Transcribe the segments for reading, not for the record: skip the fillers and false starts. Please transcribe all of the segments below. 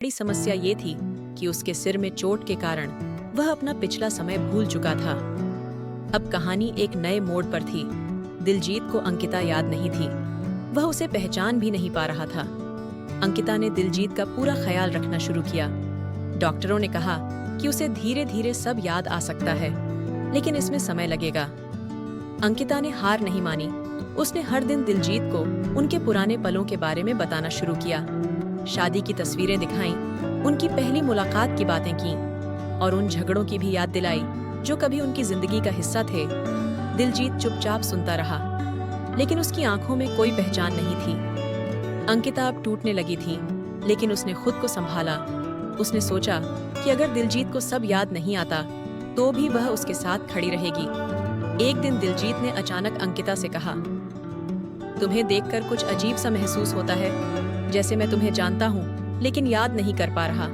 बड़ी समस्या ये थी कि उसके सिर में चोट के कारण वह अपना पिछला समय भूल चुका था। अब कहानी एक नए मोड़ पर थी। दिलजीत को अंकिता याद नहीं थी, वह उसे पहचान भी नहीं पा रहा था। अंकिता ने दिलजीत का पूरा ख्याल रखना शुरू किया। डॉक्टरों ने कहा कि उसे धीरे धीरे सब याद आ सकता है, लेकिन इसमें समय लगेगा। अंकिता ने हार नहीं मानी। उसने हर दिन दिलजीत को उनके पुराने पलों के बारे में बताना शुरू किया। शादी की तस्वीरें दिखाईं, उनकी पहली मुलाकात की बातें की और उन झगड़ों की भी याद दिलाई जो कभी उनकी जिंदगी का हिस्सा थे। दिलजीत चुपचाप सुनता रहा, लेकिन उसकी आंखों में कोई पहचान नहीं थी। अंकिता अब टूटने लगी थी, लेकिन उसने खुद को संभाला। उसने सोचा कि अगर दिलजीत को सब याद नहीं आता तो भी वह उसके साथ खड़ी रहेगी। एक दिन दिलजीत ने अचानक अंकिता से कहा, तुम्हें देखकर कुछ अजीब सा महसूस होता है, जैसे मैं तुम्हें जानता हूँ लेकिन याद नहीं कर पा रहा।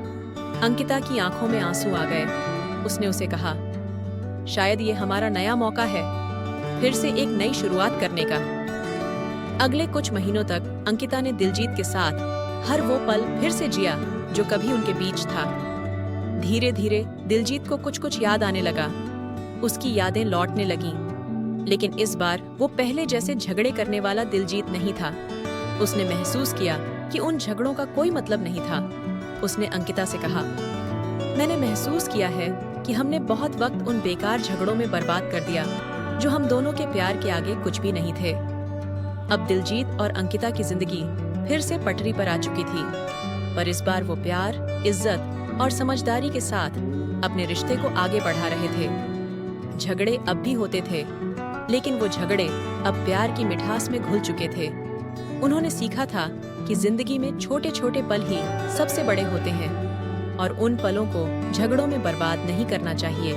अंकिता की आंखों में आंसू आ गए। उसने उसे कहा, शायद ये हमारा नया मौका है, फिर से एक नई शुरुआत करने का। अगले कुछ महीनों तक अंकिता ने दिलजीत के साथ हर वो पल फिर से जिया जो कभी उनके बीच था। धीरे धीरे दिलजीत को कुछ कुछ याद आने लगा। उसकी यादें लौटने लगीं, लेकिन इस बार वो पहले जैसे झगड़े करने वाला दिलजीत नहीं था। उसने महसूस किया कि उन झगड़ों का कोई मतलब नहीं था। उसने अंकिता से कहा, मैंने महसूस किया है कि हमने बहुत वक्त उन बेकार झगड़ों में बर्बाद कर दिया जो हम दोनों के प्यार के आगे कुछ भी नहीं थे। अब दिलजीत और अंकिता की जिंदगी फिर से पटरी पर आ चुकी थी, पर इस बार वो प्यार, इज्जत और समझदारी के साथ अपने रिश्ते को आगे बढ़ा रहे थे। झगड़े अब भी होते थे, लेकिन वो झगड़े अब प्यार की मिठास में घुल चुके थे। उन्होंने सीखा था कि जिंदगी में छोटे छोटे पल ही सबसे बड़े होते हैं और उन पलों को झगड़ों में बर्बाद नहीं करना चाहिए।